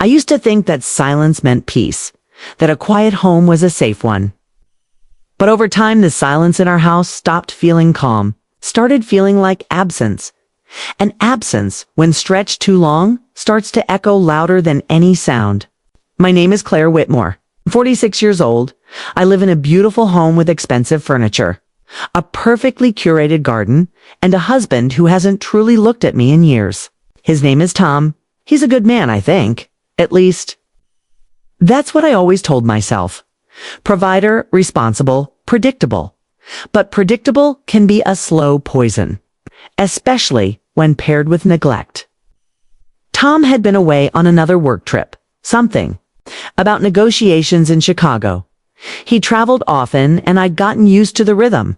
I used to think that silence meant peace, that a quiet home was a safe one. But over time, the silence in our house stopped feeling calm, started feeling like absence. And absence, when stretched too long, starts to echo louder than any sound. My name is Claire Whitmore. I'm 46 years old. I live in a beautiful home with expensive furniture, a perfectly curated garden, and a husband who hasn't truly looked at me in years. His name is Tom. He's a good man, I think. At least, that's what I always told myself. Provider, responsible, predictable. But predictable can be a slow poison, especially when paired with neglect. Tom had been away on another work trip, something about negotiations in Chicago. He traveled often, and I'd gotten used to the rhythm.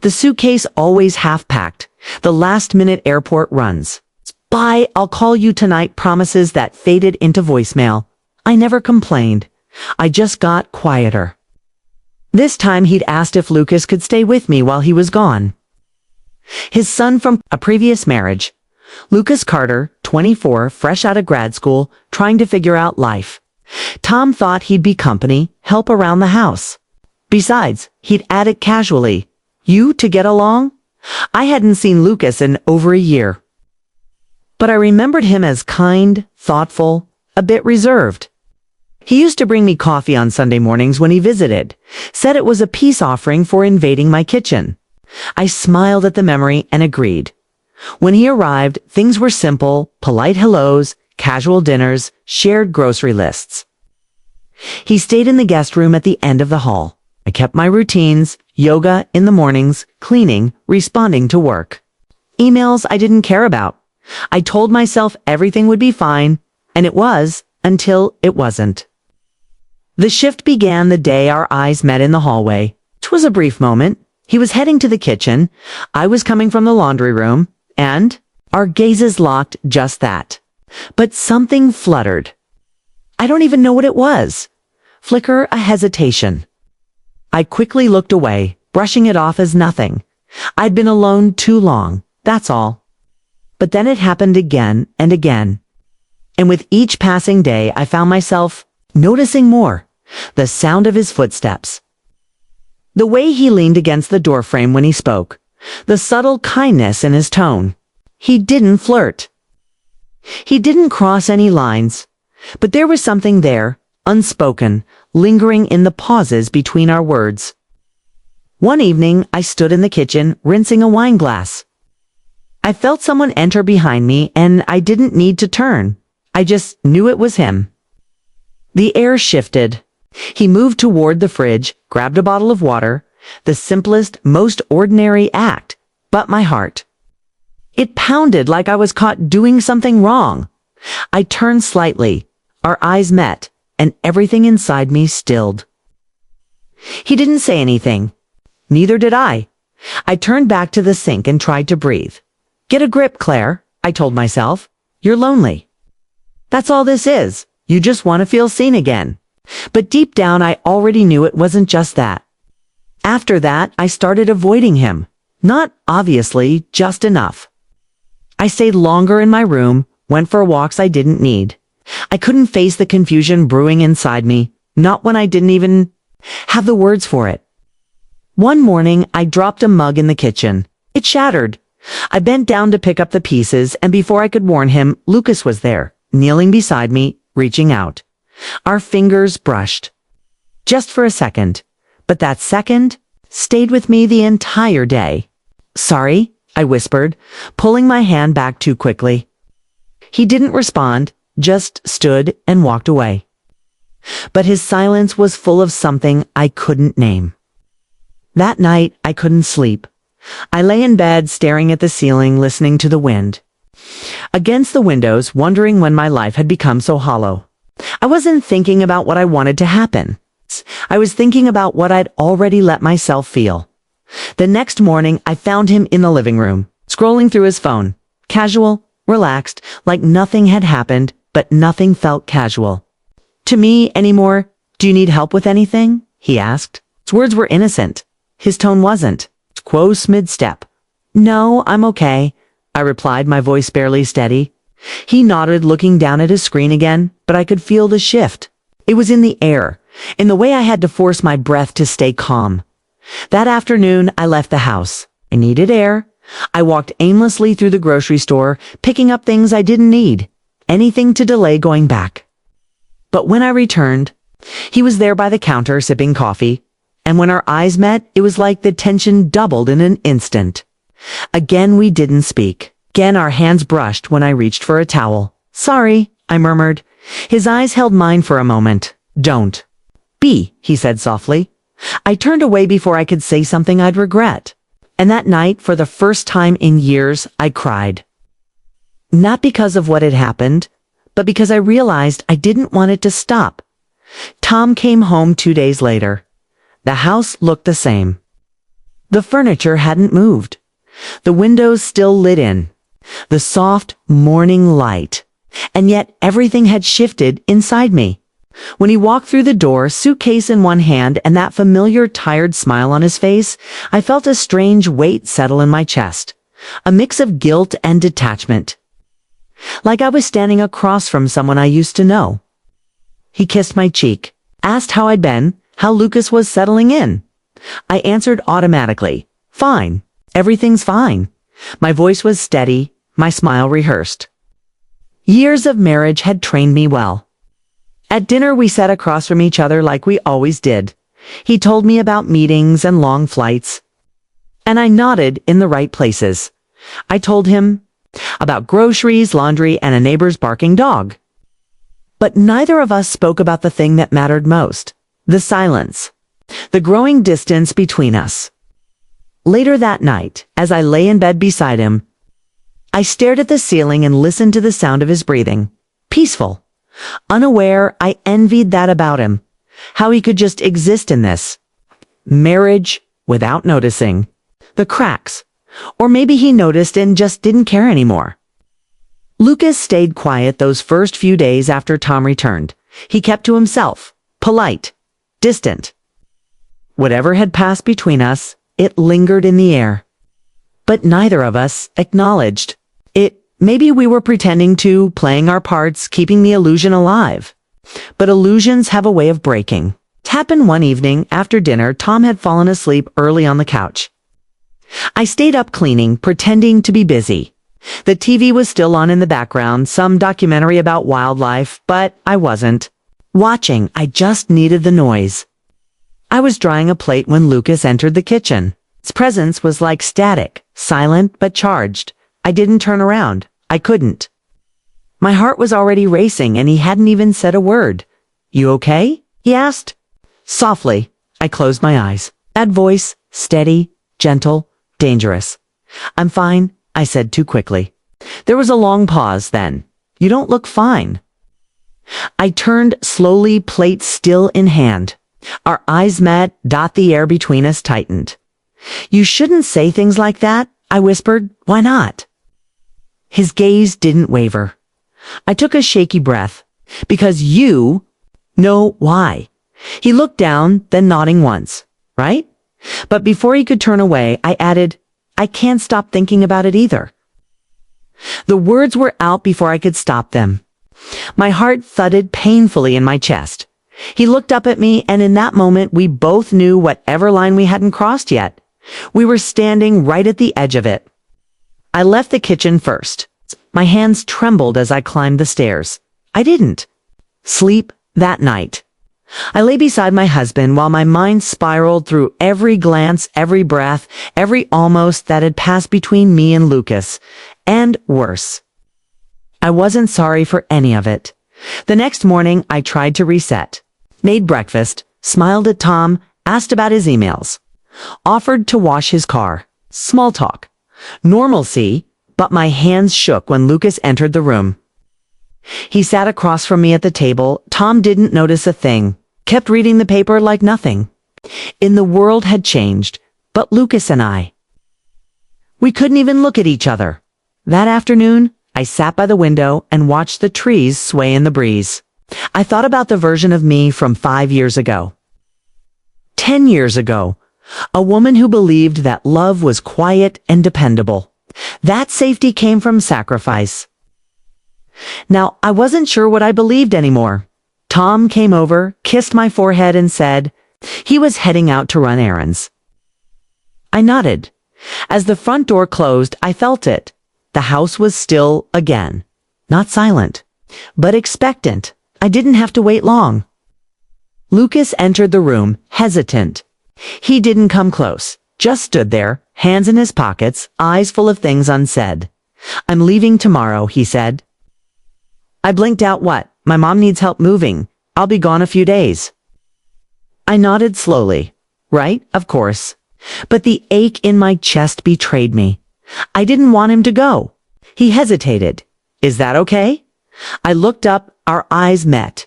The suitcase always half-packed, the last-minute airport runs. Bye, I'll call you tonight promises that faded into voicemail. I never complained. I just got quieter. This time he'd asked if Lucas could stay with me while he was gone. His son from a previous marriage, Lucas Carter, 24, fresh out of grad school, trying to figure out life. Tom thought he'd be company, help around the house. Besides, he'd add it casually. You to get along? I hadn't seen Lucas in over a year. But I remembered him as kind, thoughtful, a bit reserved. He used to bring me coffee on Sunday mornings when he visited, said it was a peace offering for invading my kitchen. I smiled at the memory and agreed. When he arrived, things were simple, polite hellos, casual dinners, shared grocery lists. He stayed in the guest room at the end of the hall. I kept my routines, yoga in the mornings, cleaning, responding to work. Emails I didn't care about. I told myself everything would be fine, and it was, until it wasn't. The shift began the day our eyes met in the hallway. It was a brief moment. He was heading to the kitchen, I was coming from the laundry room, and our gazes locked just that. But something fluttered. I don't even know what it was. Flicker, a hesitation. I quickly looked away, brushing it off as nothing. I'd been alone too long, that's all. But then it happened again and again. And with each passing day, I found myself noticing more. The sound of his footsteps. The way he leaned against the doorframe when he spoke. The subtle kindness in his tone. He didn't flirt. He didn't cross any lines. But there was something there, unspoken, lingering in the pauses between our words. One evening, I stood in the kitchen, rinsing a wine glass. I felt someone enter behind me, and I didn't need to turn. I just knew it was him. The air shifted. He moved toward the fridge, grabbed a bottle of water, the simplest, most ordinary act, but my heart. It pounded like I was caught doing something wrong. I turned slightly. Our eyes met, and everything inside me stilled. He didn't say anything. Neither did I. I turned back to the sink and tried to breathe. Get a grip, Claire, I told myself. You're lonely. That's all this is. You just want to feel seen again. But deep down, I already knew it wasn't just that. After that, I started avoiding him. Not obviously, just enough. I stayed longer in my room, went for walks I didn't need. I couldn't face the confusion brewing inside me, not when I didn't even have the words for it. One morning, I dropped a mug in the kitchen. It shattered. I bent down to pick up the pieces, and before I could warn him, Lucas was there, kneeling beside me, reaching out. Our fingers brushed. Just for a second. But that second stayed with me the entire day. Sorry, I whispered, pulling my hand back too quickly. He didn't respond, just stood and walked away. But his silence was full of something I couldn't name. That night, I couldn't sleep. I lay in bed, staring at the ceiling, listening to the wind. Against the windows, wondering when my life had become so hollow. I wasn't thinking about what I wanted to happen. I was thinking about what I'd already let myself feel. The next morning, I found him in the living room, scrolling through his phone. Casual, relaxed, like nothing had happened, but nothing felt casual. To me anymore, do you need help with anything? He asked. His words were innocent. His tone wasn't. Quos mid-step. No, I'm okay, I replied, my voice barely steady. He nodded, looking down at his screen again, but I could feel the shift. It was in the air, in the way I had to force my breath to stay calm. That afternoon, I left the house. I needed air. I walked aimlessly through the grocery store, picking up things I didn't need, anything to delay going back. But when I returned, he was there by the counter sipping coffee, and when our eyes met, it was like the tension doubled in an instant. Again, we didn't speak. Again, our hands brushed when I reached for a towel. "Sorry," I murmured. His eyes held mine for a moment. "Don't." "Be," he said softly. I turned away before I could say something I'd regret. And that night, for the first time in years, I cried. Not because of what had happened, but because I realized I didn't want it to stop. Tom came home 2 days later. The house looked the same. The furniture hadn't moved. The windows still lit in. The soft morning light. And yet everything had shifted inside me. When he walked through the door, suitcase in one hand and that familiar tired smile on his face, I felt a strange weight settle in my chest. A mix of guilt and detachment. Like I was standing across from someone I used to know. He kissed my cheek, asked how I'd been, how Lucas was settling in. I answered automatically, "Fine. Everything's fine." My voice was steady, my smile rehearsed. Years of marriage had trained me well. At dinner, we sat across from each other like we always did. He told me about meetings and long flights. And I nodded in the right places. I told him about groceries, laundry, and a neighbor's barking dog. But neither of us spoke about the thing that mattered most, the silence, the growing distance between us. Later that night, as I lay in bed beside him, I stared at the ceiling and listened to the sound of his breathing. Peaceful. Unaware, I envied that about him. How he could just exist in this marriage without noticing the cracks. Or maybe he noticed and just didn't care anymore. Lucas stayed quiet those first few days after Tom returned. He kept to himself, polite, distant. Whatever had passed between us, it lingered in the air. But neither of us acknowledged it. Maybe we were pretending to, playing our parts, keeping the illusion alive. But illusions have a way of breaking. It happened one evening after dinner. Tom had fallen asleep early on the couch. I stayed up cleaning, pretending to be busy. The TV was still on in the background, some documentary about wildlife, but I wasn't watching. I just needed the noise. I was drying a plate when Lucas entered the kitchen. His presence was like static, silent but charged. I didn't turn around. I couldn't. My heart was already racing and he hadn't even said a word. "You okay?" he asked. Softly, I closed my eyes. That voice, steady, gentle, dangerous. "I'm fine," I said too quickly. There was a long pause then. "You don't look fine." I turned slowly, plate still in hand. Our eyes met, the air between us tightened. "You shouldn't say things like that," I whispered. "Why not?" His gaze didn't waver. I took a shaky breath. "Because you know why." He looked down, then nodding once. "Right?" But before he could turn away, I added, "I can't stop thinking about it either." The words were out before I could stop them. My heart thudded painfully in my chest. He looked up at me, and in that moment, we both knew whatever line we hadn't crossed yet. We were standing right at the edge of it. I left the kitchen first. My hands trembled as I climbed the stairs. I didn't sleep that night. I lay beside my husband while my mind spiraled through every glance, every breath, every almost that had passed between me and Lucas. And worse. I wasn't sorry for any of it. The next morning, I tried to reset. Made breakfast, smiled at Tom, asked about his emails. Offered to wash his car. Small talk. Normalcy, but my hands shook when Lucas entered the room. He sat across from me at the table. Tom didn't notice a thing. Kept reading the paper like nothing. The world had changed, but Lucas and we couldn't even look at each other. That afternoon, I sat by the window and watched the trees sway in the breeze. I thought about the version of me from 5 years ago. 10 years ago. A woman who believed that love was quiet and dependable. That safety came from sacrifice. Now, I wasn't sure what I believed anymore. Tom came over, kissed my forehead, and said he was heading out to run errands. I nodded. As the front door closed, I felt it. The house was still again. Not silent, but expectant. I didn't have to wait long. Lucas entered the room, hesitant. He didn't come close, just stood there, hands in his pockets, eyes full of things unsaid. I'm leaving tomorrow, he said. I blinked out. What? My mom needs help moving. I'll be gone a few days. I nodded slowly. Right, of course. But the ache in my chest betrayed me. I didn't want him to go. He hesitated. Is that okay? I looked up, our eyes met.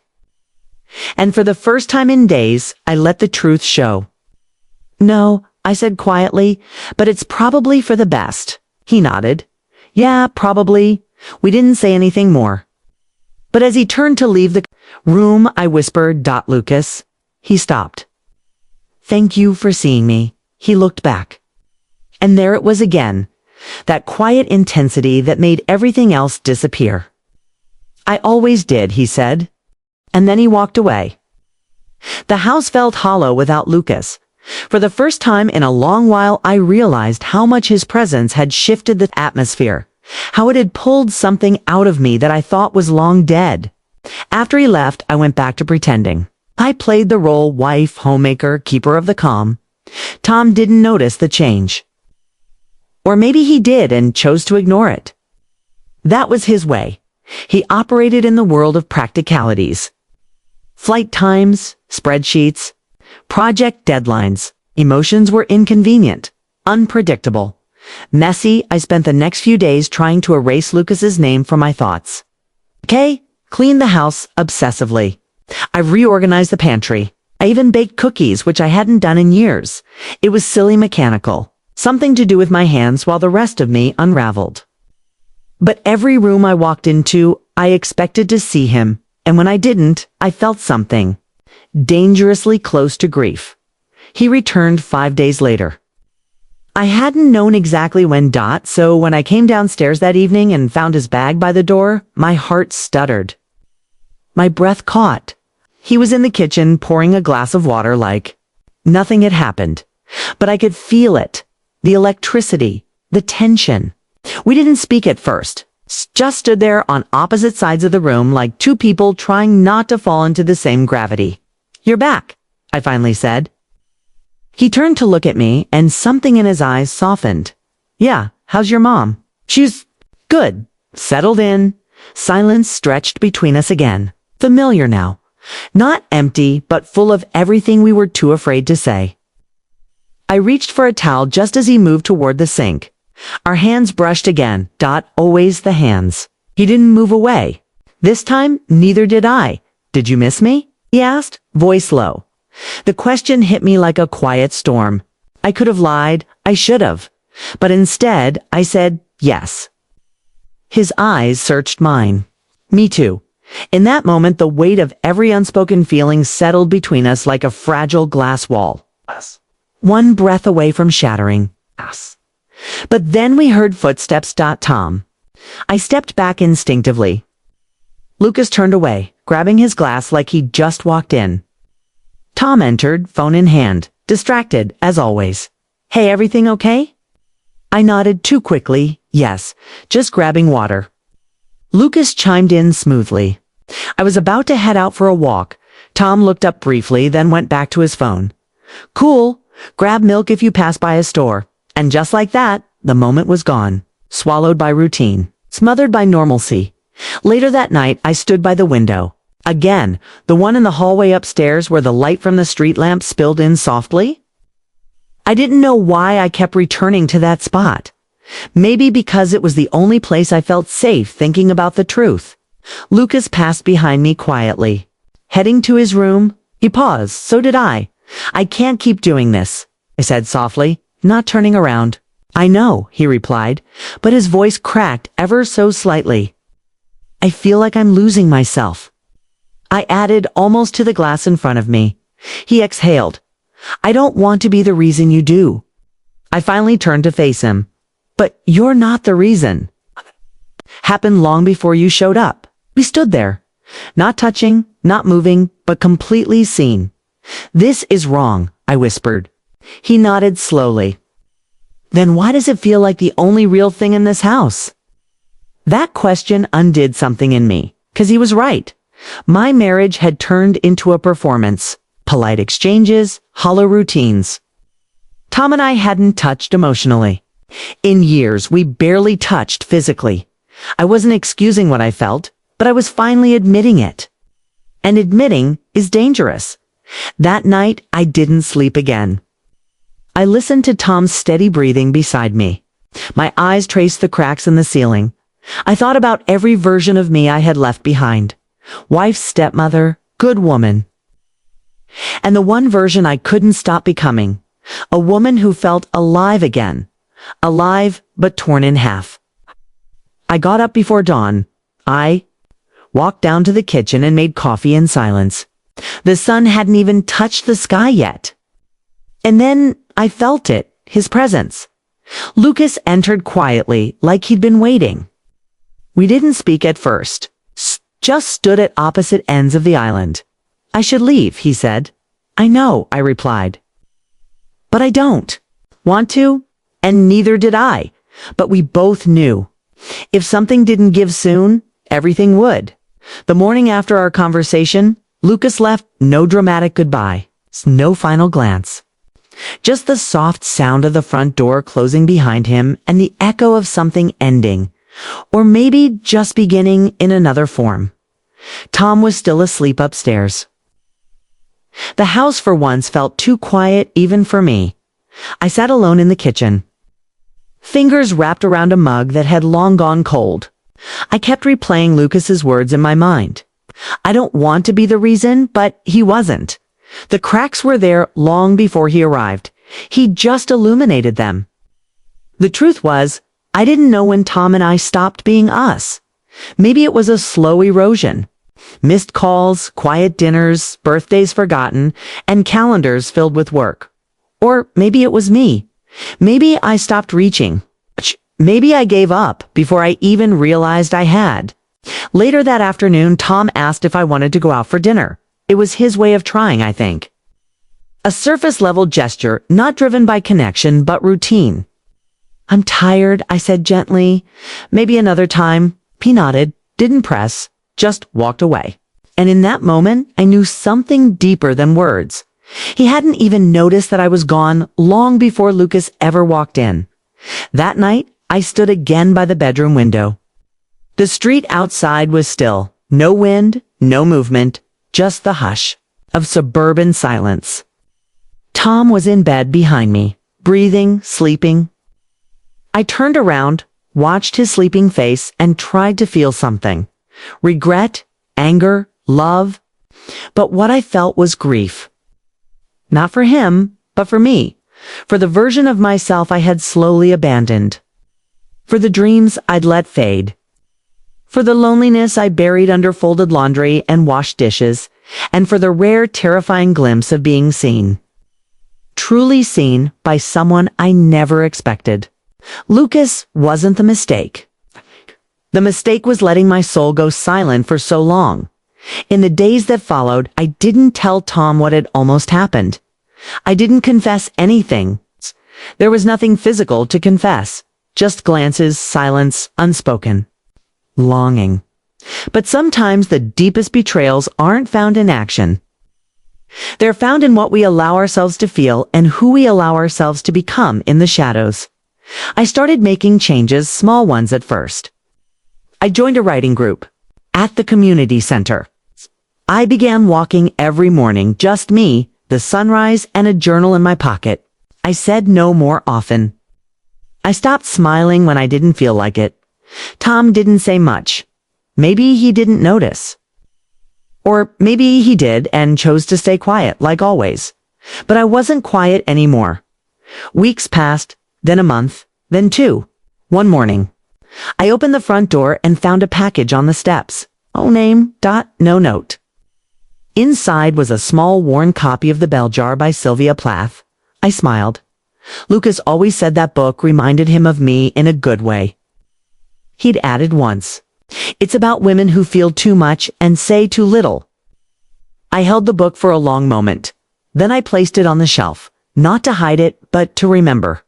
And for the first time in days, I let the truth show. No, I said quietly, but it's probably for the best. He nodded. Yeah, probably. We didn't say anything more. But as he turned to leave the room, I whispered, Lucas. He stopped. Thank you for seeing me. He looked back. And there it was again, that quiet intensity that made everything else disappear. I always did, he said. And then he walked away. The house felt hollow without Lucas. For the first time in a long while, I realized how much his presence had shifted the atmosphere, how it had pulled something out of me that I thought was long dead. After he left, I went back to pretending. I played the role wife, homemaker, keeper of the calm. Tom didn't notice the change. Or maybe he did and chose to ignore it. That was his way. He operated in the world of practicalities. Flight times, spreadsheets, project deadlines. Emotions were inconvenient, unpredictable. Messy. I spent the next few days trying to erase Lucas's name from my thoughts. Okay, cleaned the house obsessively. I reorganized the pantry. I even baked cookies, which I hadn't done in years. It was silly mechanical, something to do with my hands while the rest of me unraveled. But every room I walked into, I expected to see him, and when I didn't, I felt something. Dangerously close to grief. He returned 5 days later. I hadn't known exactly when, so when I came downstairs that evening and found his bag by the door, my heart stuttered. My breath caught. He was in the kitchen pouring a glass of water like nothing had happened. But I could feel it. The electricity. The tension. We didn't speak at first. Just stood there on opposite sides of the room like two people trying not to fall into the same gravity. You're back, I finally said. He turned to look at me, and something in his eyes softened. Yeah, how's your mom? She's good. Settled in. Silence stretched between us again. Familiar now. Not empty, but full of everything we were too afraid to say. I reached for a towel just as he moved toward the sink. Our hands brushed again. Always the hands. He didn't move away. This time, neither did I. Did you miss me? He asked, voice low. The question hit me like a quiet storm. I could have lied. I should have. But instead, I said yes. His eyes searched mine. Me too. In that moment, the weight of every unspoken feeling settled between us like a fragile glass wall. One breath away from shattering. But then we heard footsteps. Tom. I stepped back instinctively. Lucas turned away, grabbing his glass like he'd just walked in. Tom entered, phone in hand, distracted, as always. Hey, everything okay? I nodded too quickly. Yes, just grabbing water. Lucas chimed in smoothly. I was about to head out for a walk. Tom looked up briefly, then went back to his phone. Cool. Grab milk if you pass by a store. And just like that, the moment was gone. Swallowed by routine. Smothered by normalcy. Later that night, I stood by the window. Again, the one in the hallway upstairs where the light from the street lamp spilled in softly. I didn't know why I kept returning to that spot. Maybe because it was the only place I felt safe thinking about the truth. Lucas passed behind me quietly. Heading to his room, he paused. So did I. I can't keep doing this, I said softly, not turning around. I know, he replied, but his voice cracked ever so slightly. I feel like I'm losing myself. I added, almost to the glass in front of me. He exhaled. I don't want to be the reason you do. I finally turned to face him. But you're not the reason. happened long before you showed up. We stood there, not touching, not moving, but completely seen. This is wrong, I whispered. He nodded slowly. Then why does it feel like the only real thing in this house? That question undid something in me, 'cause he was right. My marriage had turned into a performance. Polite exchanges, hollow routines. Tom and I hadn't touched emotionally. In years, we barely touched physically. I wasn't excusing what I felt, but I was finally admitting it. And admitting is dangerous. That night, I didn't sleep again. I listened to Tom's steady breathing beside me. My eyes traced the cracks in the ceiling. I thought about every version of me I had left behind. Wife, stepmother, good woman. And the one version I couldn't stop becoming. A woman who felt alive again. Alive, but torn in half. I got up before dawn. I walked down to the kitchen and made coffee in silence. The sun hadn't even touched the sky yet. And then I felt it, his presence. Lucas entered quietly, like he'd been waiting. We didn't speak at first. Just stood at opposite ends of the island. I should leave, he said. I know, I replied. But I don't want to, and neither did I. But we both knew. If something didn't give soon, everything would. The morning after our conversation, Lucas left, no dramatic goodbye, no final glance. Just the soft sound of the front door closing behind him and the echo of something ending, or maybe just beginning in another form. Tom was still asleep upstairs. The house for once felt too quiet even for me. I sat alone in the kitchen. Fingers wrapped around a mug that had long gone cold. I kept replaying Lucas's words in my mind. I don't want to be the reason, but he wasn't. The cracks were there long before he arrived. He just illuminated them. The truth was, I didn't know when Tom and I stopped being us. Maybe it was a slow erosion. Missed calls, quiet dinners, birthdays forgotten, and calendars filled with work. Or maybe it was me. Maybe I stopped reaching. Maybe I gave up before I even realized I had. Later that afternoon, Tom asked if I wanted to go out for dinner. It was his way of trying, I think. A surface-level gesture, not driven by connection, but routine. I'm tired, I said gently. Maybe another time. He nodded, didn't press, just walked away. And in that moment, I knew something deeper than words. He hadn't even noticed that I was gone long before Lucas ever walked in. That night, I stood again by the bedroom window. The street outside was still. No wind, no movement, just the hush of suburban silence. Tom was in bed behind me, breathing, sleeping. I turned around, watched his sleeping face, and tried to feel something. Regret, anger, love. But what I felt was grief. Not for him, but for me. For the version of myself I had slowly abandoned. For the dreams I'd let fade. For the loneliness I buried under folded laundry and washed dishes. And for the rare, terrifying glimpse of being seen. Truly seen by someone I never expected. Lucas wasn't the mistake. The mistake was letting my soul go silent for so long. In the days that followed, I didn't tell Tom what had almost happened. I didn't confess anything. There was nothing physical to confess. Just glances, silence, unspoken. Longing. But sometimes the deepest betrayals aren't found in action. They're found in what we allow ourselves to feel and who we allow ourselves to become in the shadows. I started making changes, small ones at first. I joined a writing group at the community center. I began walking every morning, just me, the sunrise, and a journal in my pocket. I said no more often. I stopped smiling when I didn't feel like it. Tom didn't say much. Maybe he didn't notice. Or maybe he did and chose to stay quiet, like always. But I wasn't quiet anymore. Weeks passed, then a month, then 2. One morning, I opened the front door and found a package on the steps. No name, no note. Inside was a small worn copy of The Bell Jar by Sylvia Plath. I smiled. Lucas always said that book reminded him of me in a good way. He'd added once. It's about women who feel too much and say too little. I held the book for a long moment. Then I placed it on the shelf, not to hide it, but to remember.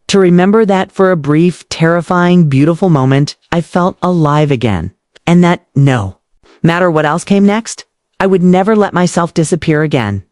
To remember that for a brief, terrifying, beautiful moment, I felt alive again. And that, no matter what else came next, I would never let myself disappear again.